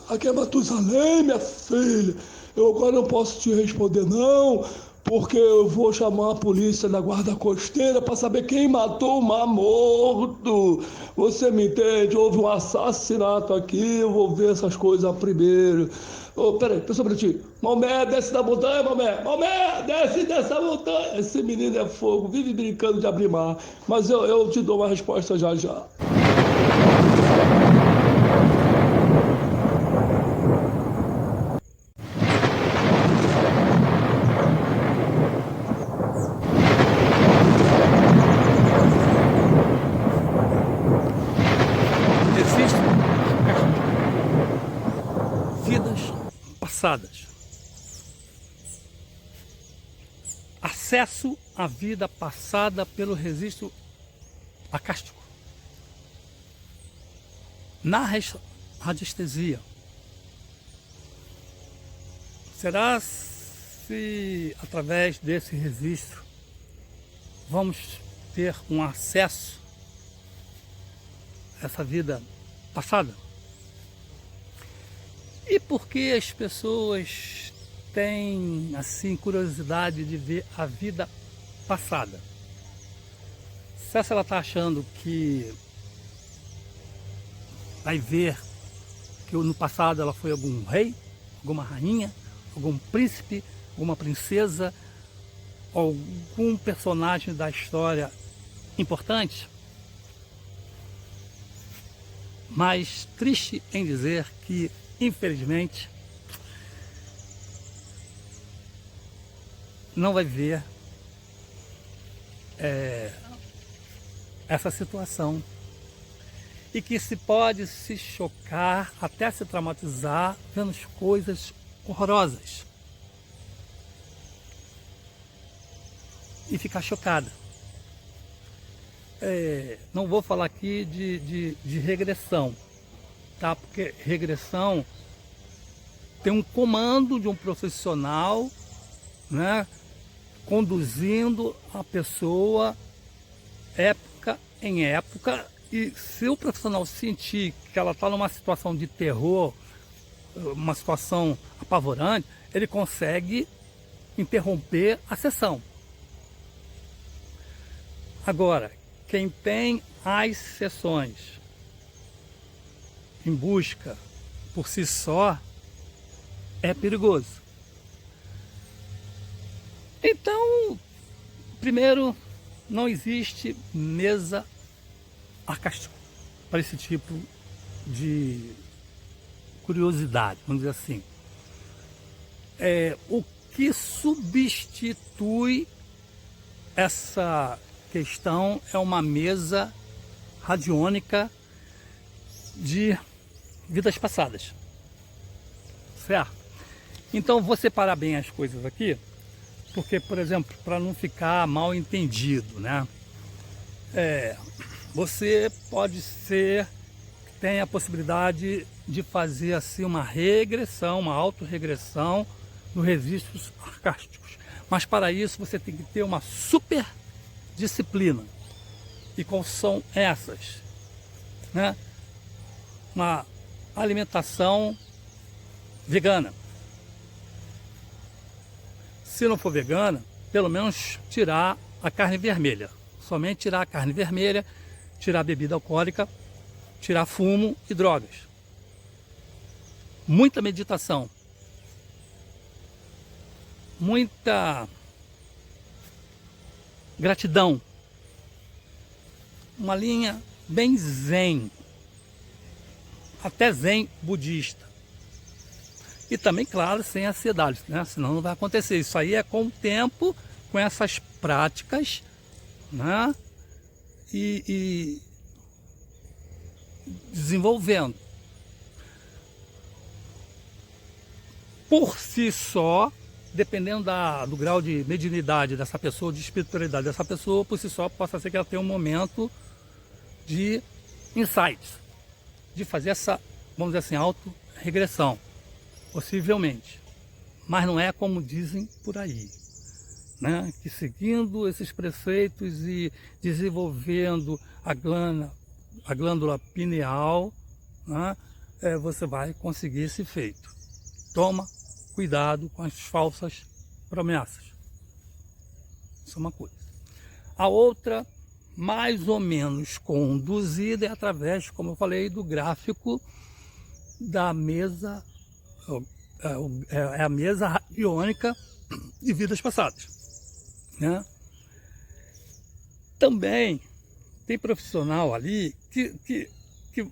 Aqui é Matusalém, minha filha. Eu agora não posso te responder não, porque eu vou chamar a polícia da guarda costeira para saber quem matou o Mar Morto. Você me entende? Houve um assassinato aqui, eu vou ver essas coisas primeiro. Oh, peraí, pensa pra ti. Maomé, desce da montanha, Maomé. Maomé, desce dessa montanha. Esse menino é fogo, vive brincando de abrir mar. Mas eu te dou uma resposta já já. Existem vidas passadas. Acesso à vida passada pelo registro acástico. Na radiestesia, será se através desse registro vamos ter um acesso a essa vida passada? E por que as pessoas têm assim curiosidade de ver a vida passada? Se ela está achando que vai ver que no passado ela foi algum rei, alguma rainha, algum príncipe, alguma princesa, algum personagem da história importante, mas triste em dizer que, infelizmente, não vai ver essa situação, e que se pode se chocar, até se traumatizar, vendo coisas horrorosas e ficar chocada. Não vou falar aqui de regressão, tá? Porque regressão tem um comando de um profissional, né, conduzindo a pessoa época em época, e se o profissional sentir que ela está numa situação de terror, uma situação apavorante, ele consegue interromper a sessão. Agora, quem tem as sessões em busca por si só é perigoso. Então, primeiro, não existe mesa acástico para esse tipo de curiosidade, vamos dizer assim. O que substitui essa questão é uma mesa radiônica de vidas passadas, certo? Então vou separar bem as coisas aqui, porque, por exemplo, para não ficar mal entendido, né? Você pode ser que tenha a possibilidade de fazer assim uma regressão, uma autorregressão nos registros acásticos, mas para isso você tem que ter uma super disciplina. E quais são essas? Né? Uma alimentação vegana. Se não for vegana, pelo menos tirar a carne vermelha. Somente tirar a carne vermelha, tirar a bebida alcoólica, tirar fumo e drogas. Muita meditação. Muita gratidão. Uma linha bem zen, até zen budista. E também, claro, sem ansiedade, né? Senão não vai acontecer. Isso aí é com o tempo, com essas práticas, né? E desenvolvendo. Por si só, dependendo do grau de mediunidade dessa pessoa, de espiritualidade dessa pessoa, por si só, possa ser que ela tenha um momento de insights, de fazer essa, vamos dizer assim, autorregressão, possivelmente. Mas não é como dizem por aí, né? Que seguindo esses preceitos e desenvolvendo a glândula pineal, né, você vai conseguir esse efeito. Toma cuidado com as falsas promessas. Isso é uma coisa. A outra, mais ou menos conduzida, é através, como eu falei, do gráfico da mesa, é a mesa radiônica de vidas passadas, né? Também tem profissional ali que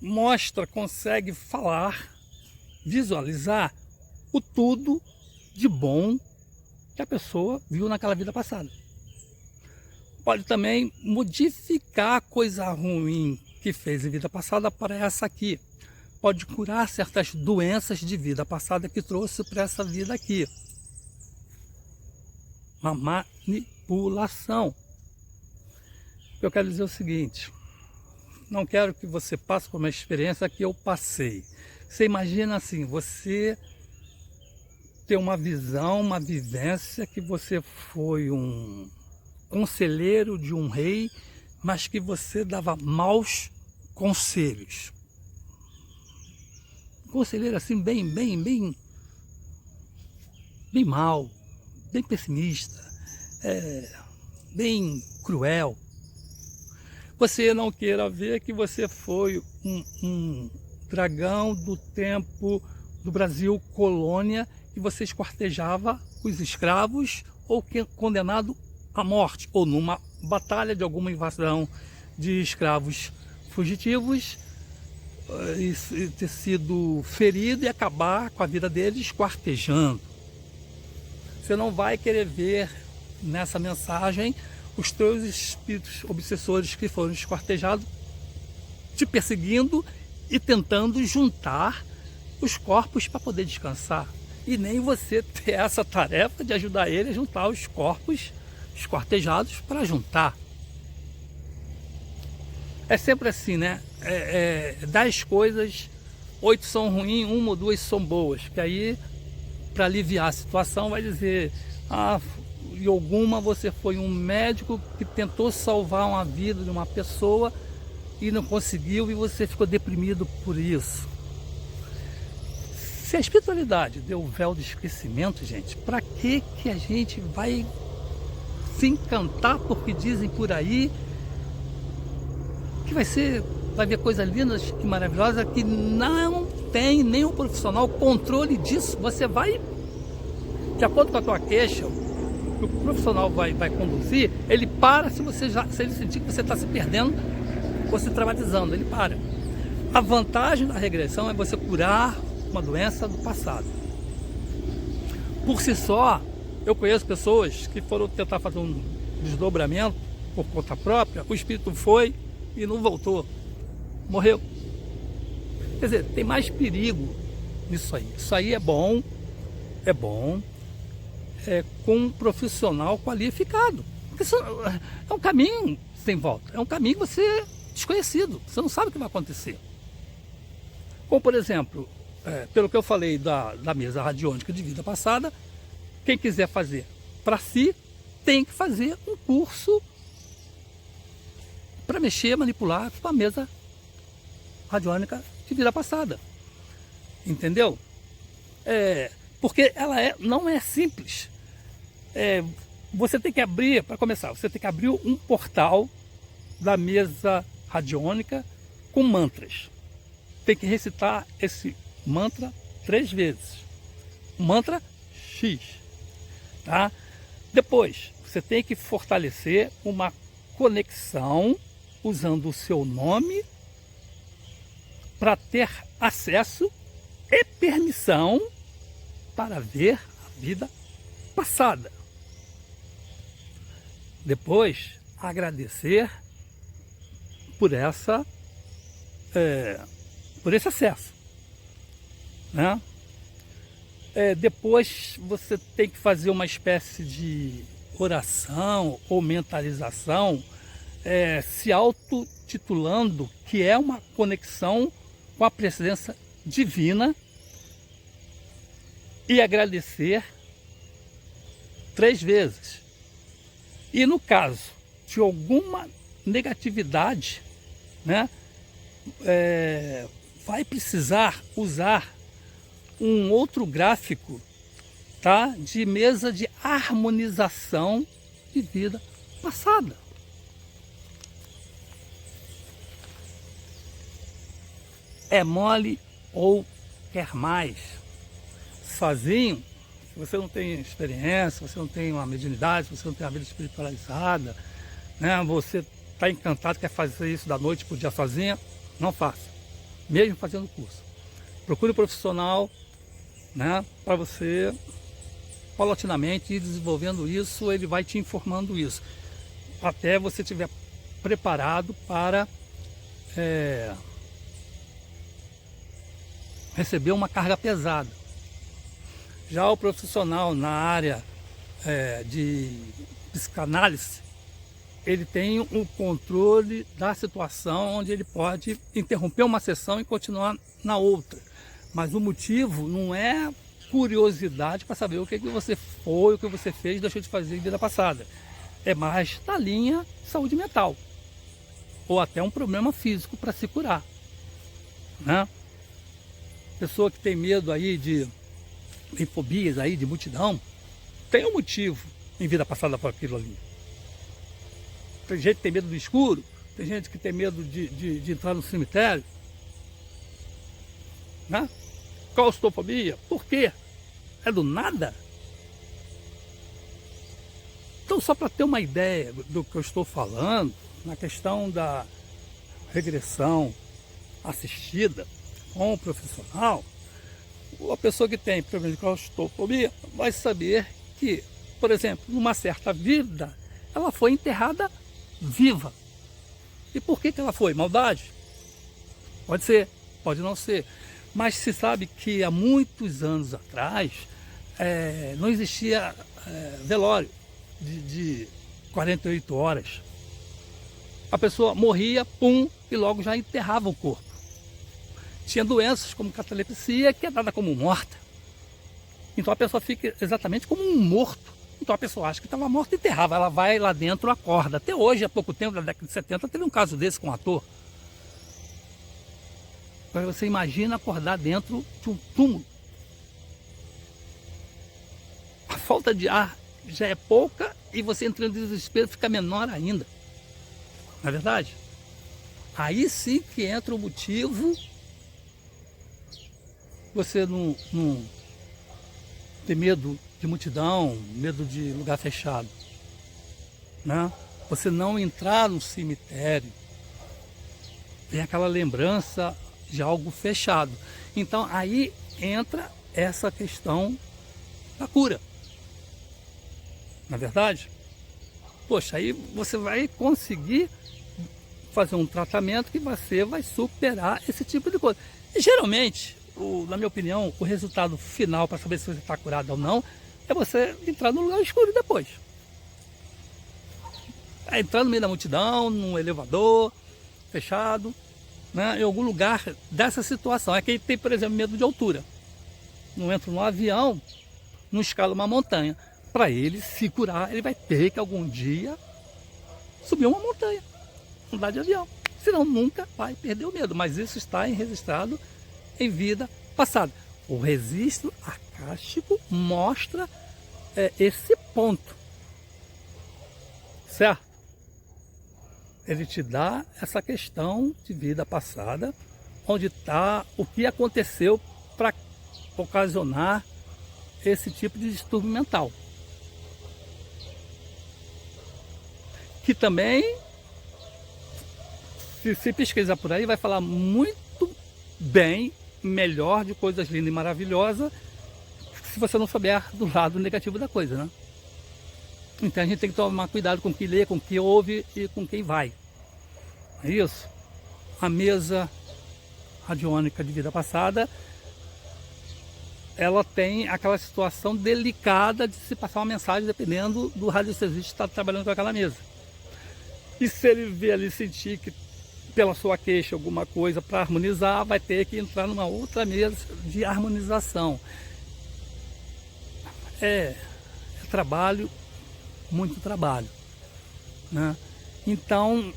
mostra, consegue falar, visualizar o tudo de bom que a pessoa viu naquela vida passada. Pode também modificar a coisa ruim que fez em vida passada para essa aqui. Pode curar certas doenças de vida passada que trouxe para essa vida aqui. Uma manipulação. Eu quero dizer o seguinte: não quero que você passe por uma experiência que eu passei. Você imagina assim, você ter uma visão, uma vivência que você foi um conselheiro de um rei, mas que você dava maus conselhos. Conselheiro assim, bem mal, bem pessimista, bem cruel. Você não queira ver que você foi um dragão do tempo do Brasil colônia, que você esquartejava os escravos ou condenado à morte, ou numa batalha de alguma invasão de escravos fugitivos, e ter sido ferido e acabar com a vida deles esquartejando. Você não vai querer ver nessa mensagem os teus espíritos obsessores que foram esquartejados te perseguindo e tentando juntar os corpos para poder descansar. E nem você ter essa tarefa de ajudar ele a juntar os corpos esquartejados para juntar. É sempre assim, né? 10 coisas, 8 são ruins, 1 ou 2 são boas. Que aí, para aliviar a situação, vai dizer: e alguma você foi um médico que tentou salvar uma vida de uma pessoa e não conseguiu, e você ficou deprimido por isso. Se a espiritualidade deu o véu do esquecimento, gente, para que a gente vai se encantar porque dizem por aí que vai ver coisas lindas e maravilhosas que não tem nenhum profissional controle disso? Você vai, de acordo com a tua queixa, o profissional vai conduzir, ele para se ele sentir que você está se perdendo ou se traumatizando, ele para. A vantagem da regressão é você curar uma doença do passado. Por si só, eu conheço pessoas que foram tentar fazer um desdobramento por conta própria, o espírito foi e não voltou, morreu. Quer dizer, tem mais perigo nisso aí. Isso aí é bom com um profissional qualificado. Porque isso é um caminho sem volta, é um caminho que você desconhecido, você não sabe o que vai acontecer. Como, por exemplo, pelo que eu falei da mesa radiônica de vida passada, quem quiser fazer para si, tem que fazer um curso para mexer, manipular com a mesa radiônica de vida passada. Entendeu? Porque ela não é simples. Você tem que abrir, para começar, você tem que abrir um portal da mesa radiônica com mantras. Tem que recitar esse mantra 3 vezes. Mantra X. Tá? Depois, você tem que fortalecer uma conexão usando o seu nome para ter acesso e permissão para ver a vida passada. Depois, agradecer por esse acesso, né? Depois você tem que fazer uma espécie de oração ou mentalização, se autotitulando que é uma conexão com a presença divina e agradecer 3 vezes. E no caso de alguma negatividade, né, vai precisar usar um outro gráfico, tá, de mesa de harmonização de vida passada. É mole ou quer mais? Sozinho, se você não tem experiência, se você não tem uma mediunidade, se você não tem uma vida espiritualizada, né, você está encantado, quer fazer isso da noite para o dia sozinha, não faça. Mesmo fazendo curso. Procure um profissional, né, para você paulatinamente ir desenvolvendo isso, ele vai te informando isso. Até você estiver preparado para receber uma carga pesada. Já o profissional na área de psicanálise, ele tem o controle da situação, onde ele pode interromper uma sessão e continuar na outra. Mas o motivo não é curiosidade para saber o que você foi, o que você fez, deixou de fazer em vida passada. É mais da linha saúde mental. Ou até um problema físico para se curar, né? Pessoa que tem medo aí tem fobias aí de multidão, tem um motivo em vida passada para aquilo ali. Tem gente que tem medo do escuro, tem gente que tem medo de entrar no cemitério, né? Claustrofobia, por quê? É do nada? Então, só para ter uma ideia do que eu estou falando, na questão da regressão assistida com o profissional, a pessoa que tem problema de claustrofobia vai saber que, por exemplo, numa certa vida, ela foi enterrada viva. E por que ela foi? Maldade? Pode ser, pode não ser. Mas se sabe que há muitos anos atrás não existia velório de 48 horas. A pessoa morria, pum, e logo já enterrava o corpo. Tinha doenças como catalepsia, que é dada como morta. Então a pessoa fica exatamente como um morto. Então a pessoa acha que estava morta e enterrava. Ela vai lá dentro, acorda. Até hoje, há pouco tempo, na década de 70, teve um caso desse com um ator. Agora você imagina acordar dentro de um túmulo. A falta de ar já é pouca e você entrando em desespero fica menor ainda. Não é verdade? Aí sim que entra o motivo. Você não ter medo de multidão, medo de lugar fechado, né? Você não entrar no cemitério, tem aquela lembrança de algo fechado. Então aí entra essa questão da cura, na verdade. Poxa, aí você vai conseguir fazer um tratamento que você vai superar esse tipo de coisa. E geralmente, na minha opinião, o resultado final para saber se você está curado ou não é você entrar no lugar escuro depois. Entrar no meio da multidão, num elevador fechado, né, em algum lugar dessa situação. É quem tem, por exemplo, medo de altura. Não entra num avião, não escala uma montanha. Para ele se curar, ele vai ter que algum dia subir uma montanha, andar de avião. Senão nunca vai perder o medo. Mas isso está registrado em vida passada. O registro acástico mostra esse ponto, certo? Ele te dá essa questão de vida passada, onde está o que aconteceu para ocasionar esse tipo de distúrbio mental. Que também, se pesquisar por aí, vai falar muito bem, melhor, de coisas lindas e maravilhosas, se você não souber do lado negativo da coisa, né? Então a gente tem que tomar cuidado com o que lê, com o que ouve e com quem vai. É isso? A mesa radiônica de vida passada, ela tem aquela situação delicada de se passar uma mensagem dependendo do radiestesista que está trabalhando com aquela mesa. E se ele ver ali, sentir que pela sua queixa alguma coisa para harmonizar, vai ter que entrar numa outra mesa de harmonização. É trabalho, muito trabalho, né? Então,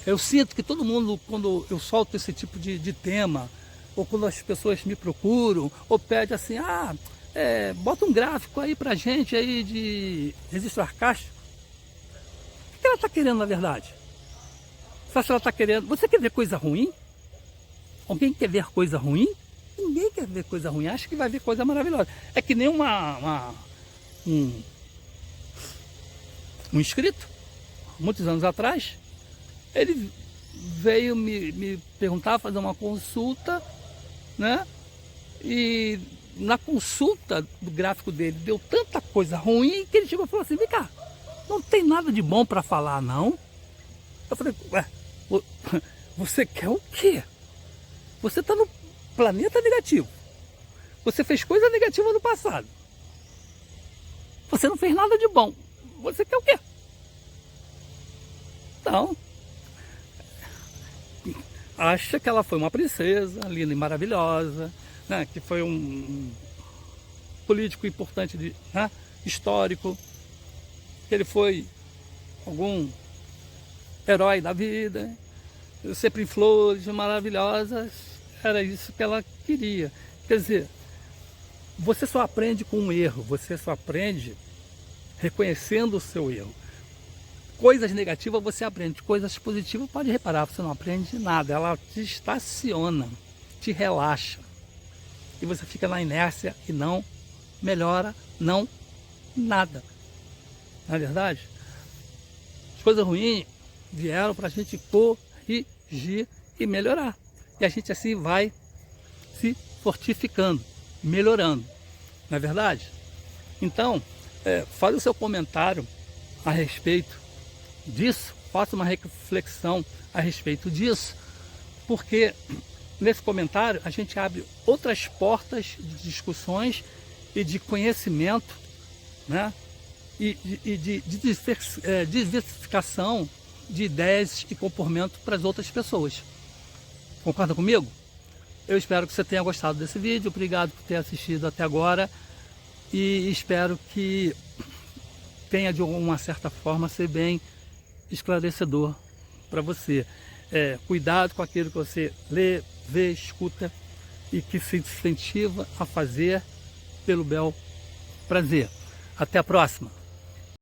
eu sinto que todo mundo, quando eu solto esse tipo de tema, ou quando as pessoas me procuram, ou pedem assim, bota um gráfico aí pra gente aí de registro arcástico. O que ela está querendo na verdade? Se ela está querendo... Você quer ver coisa ruim? Alguém quer ver coisa ruim? Ninguém quer ver coisa ruim, acha que vai ver coisa maravilhosa. É que nem um inscrito, muitos anos atrás, ele veio me perguntar, fazer uma consulta, né? E na consulta do gráfico dele deu tanta coisa ruim que ele chegou e falou assim, vem cá, não tem nada de bom para falar não? Eu falei, ué, você quer o quê? Você está no planeta negativo. Você fez coisa negativa no passado. Você não fez nada de bom. Você quer o quê? Então, acha que ela foi uma princesa, linda e maravilhosa, né? Que foi um político importante, né? Histórico, que ele foi algum herói da vida, sempre em flores maravilhosas. Era isso que ela queria. Quer dizer, você só aprende com um erro, você só aprende reconhecendo o seu erro. Coisas negativas você aprende, coisas positivas pode reparar, você não aprende nada, ela te estaciona, te relaxa. E você fica na inércia e não melhora, não nada. Não é verdade? As coisas ruins vieram para a gente corrigir e melhorar. E a gente assim vai se fortificando, melhorando. Não é verdade? Então, faz o seu comentário a respeito disso, faça uma reflexão a respeito disso, porque nesse comentário a gente abre outras portas de discussões e de conhecimento, né? E de diversificação de ideias e comportamento para as outras pessoas. Concorda comigo? Eu espero que você tenha gostado desse vídeo. Obrigado por ter assistido até agora. E espero que tenha de uma certa forma ser bem esclarecedor para você. Cuidado com aquilo que você lê, vê, escuta e que se incentiva a fazer pelo bel prazer. Até a próxima!